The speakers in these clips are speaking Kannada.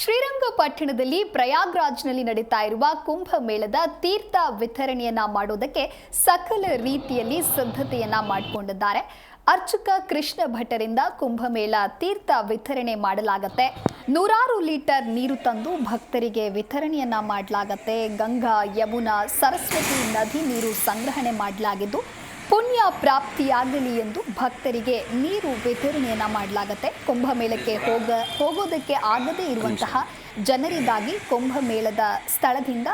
ಶ್ರೀರಂಗಪಟ್ಟಣದಲ್ಲಿ ಪ್ರಯಾಗ್ರಾಜ್ನಲ್ಲಿ ನಡೀತಾ ಇರುವ ಕುಂಭಮೇಳದ ತೀರ್ಥ ವಿತರಣೆಯನ್ನ ಮಾಡೋದಕ್ಕೆ ಸಕಲ ರೀತಿಯಲ್ಲಿ ಸಿದ್ಧತೆಯನ್ನ ಮಾಡಿಕೊಂಡಿದ್ದಾರೆ. ಅರ್ಚಕ ಕೃಷ್ಣ ಭಟ್ಟರಿಂದ ಕುಂಭಮೇಳ ತೀರ್ಥ ವಿತರಣೆ ಮಾಡಲಾಗುತ್ತೆ. 100 ಲೀಟರ್ ನೀರು ತಂದು ಭಕ್ತರಿಗೆ ವಿತರಣೆಯನ್ನ ಮಾಡಲಾಗುತ್ತೆ. ಗಂಗಾ, ಯಮುನಾ, ಸರಸ್ವತಿ ನದಿ ನೀರು ಸಂಗ್ರಹಣೆ ಮಾಡಲಾಗಿದ್ದು ಪುಣ್ಯ ಪ್ರಾಪ್ತಿಯಾಗಲಿ ಎಂದು ಭಕ್ತರಿಗೆ ನೀರು ವಿತರಣೆಯನ್ನ ಮಾಡಲಾಗುತ್ತೆ. ಕುಂಭಮೇಳಕ್ಕೆ ಹೋಗೋದಕ್ಕೆ ಆಗದೇ ಇರುವಂತಹ ಜನರಿಗಾಗಿ ಕುಂಭಮೇಳದ ಸ್ಥಳದಿಂದ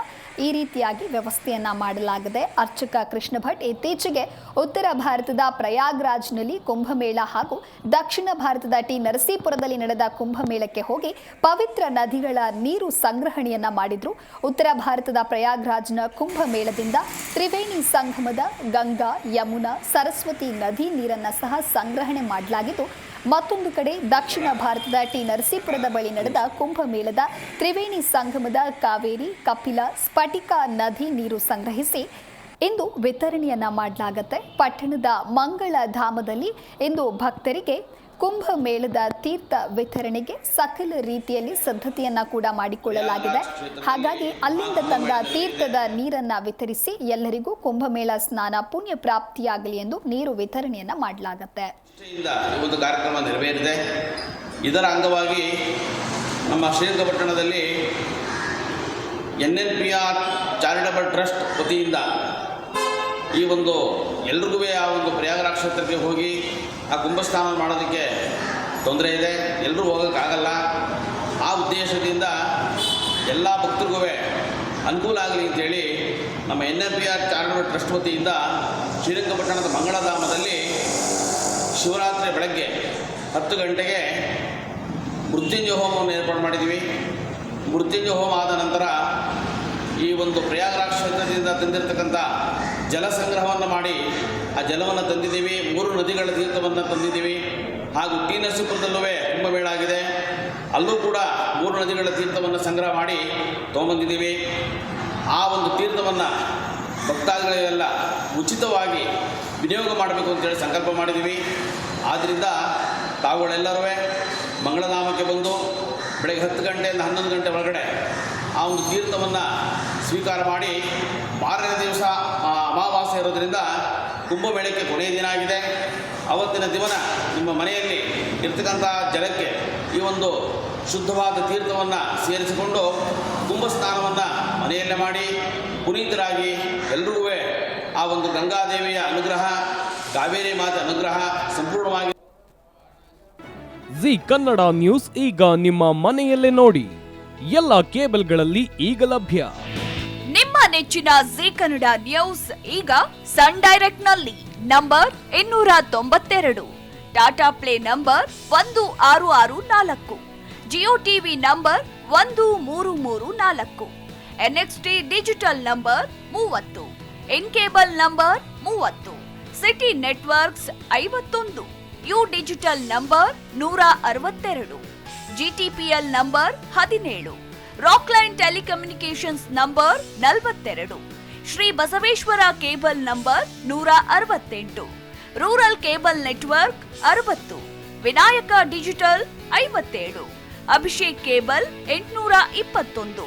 ಈ ರೀತಿಯಾಗಿ ವ್ಯವಸ್ಥೆಯನ್ನ ಮಾಡಲಾಗಿದೆ. ಅರ್ಚಕ ಕೃಷ್ಣ ಭಟ್ ಇತ್ತೀಚೆಗೆ ಉತ್ತರ ಭಾರತದ ಪ್ರಯಾಗ್ರಾಜ್ನಲ್ಲಿ ಕುಂಭಮೇಳ ಹಾಗೂ ದಕ್ಷಿಣ ಭಾರತದ ಟಿ ನರಸೀಪುರದಲ್ಲಿ ನಡೆದ ಕುಂಭಮೇಳಕ್ಕೆ ಹೋಗಿ ಪವಿತ್ರ ನದಿಗಳ ನೀರು ಸಂಗ್ರಹಣೆಯನ್ನ ಮಾಡಿದ್ರು. ಉತ್ತರ ಭಾರತದ ಪ್ರಯಾಗ್ರಾಜ್ನ ಕುಂಭಮೇಳದಿಂದ ತ್ರಿವೇಣಿ ಸಂಗಮದ ಗಂಗಾ, ಯಮುನಾ, ಸರಸ್ವತಿ ನದಿ ನೀರನ್ನ ಸಹ ಸಂಗ್ರಹಣೆ ಮಾಡಲಾಗಿದ್ದು, ಮತ್ತೊಂದು ಕಡೆ ದಕ್ಷಿಣ ಭಾರತದ ಟಿ ನರಸೀಪುರದ ಬಳಿ ನಡೆದ ಕುಂಭಮೇಳದ ತ್ರಿವೇಣಿ ಸಂಗಮದ ಕಾವೇರಿ, ಕಪಿಲ, ಸ್ಫಟಿಕ ನದಿ ನೀರು ಸಂಗ್ರಹಿಸಿ ಇಂದು ವಿತರಣೆಯನ್ನ ಮಾಡಲಾಗುತ್ತೆ. ಪಟ್ಟಣದ ಮಂಗಳಧಾಮದಲ್ಲಿ ಇಂದು ಭಕ್ತರಿಗೆ ಕುಂಭಮೇಳದ ತೀರ್ಥ ವಿತರಣೆಗೆ ಸಕಲ ರೀತಿಯಲ್ಲಿ ಸಿದ್ಧತೆಯನ್ನ ಕೂಡ ಮಾಡಿಕೊಳ್ಳಲಾಗಿದೆ. ಹಾಗಾಗಿ ಅಲ್ಲಿಂದ ತಂದ ತೀರ್ಥದ ನೀರನ್ನ ವಿತರಿಸಿ ಎಲ್ಲರಿಗೂ ಕುಂಭಮೇಳ ಸ್ನಾನ ಪುಣ್ಯ ಪ್ರಾಪ್ತಿಯಾಗಲಿ ಎಂದು ನೀರು ವಿತರಣೆಯನ್ನ ಮಾಡಲಾಗುತ್ತೆ. ಒಂದು ಕಾರ್ಯಕ್ರಮ ನೆರವೇರಿದೆ. ಇದರ ಅಂಗವಾಗಿ ನಮ್ಮ ಶ್ರೀರಂಗಪಟ್ಟಣದಲ್ಲಿ NNPR ಚಾರಿಟಬಲ್ ಟ್ರಸ್ಟ್ ವತಿಯಿಂದ ಈ ಒಂದು ಎಲ್ರಿಗೂ ಆ ಒಂದು ಪ್ರಯಾಗರಾಜ್ ಕ್ಷೇತ್ರಕ್ಕೆ ಹೋಗಿ ಆ ಕುಂಭಸ್ನಾನ ಮಾಡೋದಕ್ಕೆ ತೊಂದರೆ ಇದೆ, ಎಲ್ಲರೂ ಹೋಗೋಕ್ಕಾಗಲ್ಲ. ಆ ಉದ್ದೇಶದಿಂದ ಎಲ್ಲ ಭಕ್ತರಿಗೂ ಅನುಕೂಲ ಆಗಲಿ ಅಂತೇಳಿ ನಮ್ಮ NNPR ಚಾರಿಟಬಲ್ ಟ್ರಸ್ಟ್ ವತಿಯಿಂದ ಶ್ರೀರಂಗಪಟ್ಟಣದ ಮಂಗಳಧಾಮದಲ್ಲಿ ಶಿವರಾತ್ರಿ ಬೆಳಗ್ಗೆ 10 ಗಂಟೆಗೆ ಮೃತ್ಯುಂಜಯ ಹೋಮವನ್ನು ಏರ್ಪಾಡು ಮಾಡಿದ್ದೀವಿ. ಮೃತ್ಯುಂಜಯ ಹೋಮ ಆದ ನಂತರ ಈ ಒಂದು ಪ್ರಯಾಗರಾಜ್ ಕ್ಷೇತ್ರದಿಂದ ತಂದಿರತಕ್ಕಂಥ ಜಲ ಸಂಗ್ರಹವನ್ನು ಮಾಡಿ ಆ ಜಲವನ್ನು ತಂದಿದ್ದೀವಿ. 3 ನದಿಗಳ ತೀರ್ಥವನ್ನು ತಂದಿದ್ದೀವಿ. ಹಾಗೂ ಟಿ ನರಸೀಪುರದಲ್ಲೂ ಕುಂಭಮೇಳ ಆಗಿದೆ, ಅಲ್ಲೂ ಕೂಡ 3 ನದಿಗಳ ತೀರ್ಥವನ್ನು ಸಂಗ್ರಹ ಮಾಡಿ ತೊಗೊಂಬಂದಿದ್ದೀವಿ. ಆ ಒಂದು ತೀರ್ಥವನ್ನು ಭಕ್ತಾದಿಗಳಿಗೆಲ್ಲ ಉಚಿತವಾಗಿ ವಿನಿಯೋಗ ಮಾಡಬೇಕು ಅಂತೇಳಿ ಸಂಕಲ್ಪ ಮಾಡಿದ್ದೀವಿ. ಆದ್ದರಿಂದ ತಾವುಗಳೆಲ್ಲರೂ ಮಂಗಳಧಾಮಕ್ಕೆ ಬಂದು ಬೆಳಗ್ಗೆ 10 ಗಂಟೆಯಿಂದ 11 ಗಂಟೆ ಒಳಗಡೆ ಆ ಒಂದು ತೀರ್ಥವನ್ನು ಸ್ವೀಕಾರ ಮಾಡಿ, ಮಾರನೇ ದಿವಸ ಅಮಾವಾಸ್ಯೆ ಇರೋದರಿಂದ ಕುಂಭಮೇಳಕ್ಕೆ ಕೊನೆಯ ದಿನ ಆಗಿದೆ. ಅವತ್ತಿನ ದಿನ ನಿಮ್ಮ ಮನೆಯಲ್ಲಿ ಇರ್ತಕ್ಕಂಥ ಜಲಕ್ಕೆ ಈ ಒಂದು ಶುದ್ಧವಾದ ತೀರ್ಥವನ್ನು ಸೇರಿಸಿಕೊಂಡು ಕುಂಭಸ್ನಾನವನ್ನು ಮನೆಯಲ್ಲೇ ಮಾಡಿ ಪುನೀತರಾಗಿ ಎಲ್ರಿಗೂ ಆ ಒಂದು ಗಂಗಾದೇವಿಯ ಅನುಗ್ರಹ, ಕಾವೇರಿ ಮಾತೆ ಅನುಗ್ರಹ ಸಂಪೂರ್ಣವಾಗಿ. ಜಿ ಕನ್ನಡ ನ್ಯೂಸ್ ಈಗ ನಿಮ್ಮ ಮನೆಯಲ್ಲೇ ನೋಡಿ. ಎಲ್ಲ ಕೇಬಲ್ಗಳಲ್ಲಿ ಈಗ ಲಭ್ಯ. ನಿಮ್ಮ ನೆಚ್ಚಿನ ಜಿ ಕನ್ನಡ ನ್ಯೂಸ್ ಈಗ ಸನ್ ಡೈರೆಕ್ಟ್ ನಲ್ಲಿ number 292, Tata play number 1664, Jio TV number 1334, NXT digital number 30, in cable number 30, city networks 51, U digital number 162, GTPL number 17, Rockline telecommunications number 42, Shri Basaveshwara cable number 168, rural cable network 60, Vinayaka digital 57, Abhishek cable 821,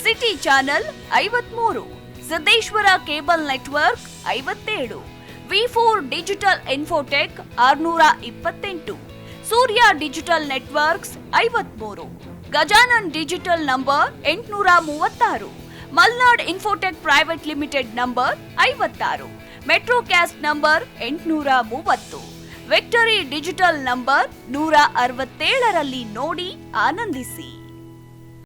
city channel 53, Siddeshwara cable network 57, V4 digital Infotech 628, Surya digital networks 53, Gajanan digital number 836, Malnad infotech private limited number 56, metrocast number 830, victory digital number 167ರಲ್ಲಿ ನೋಡಿ ಆನಂದಿಸಿ.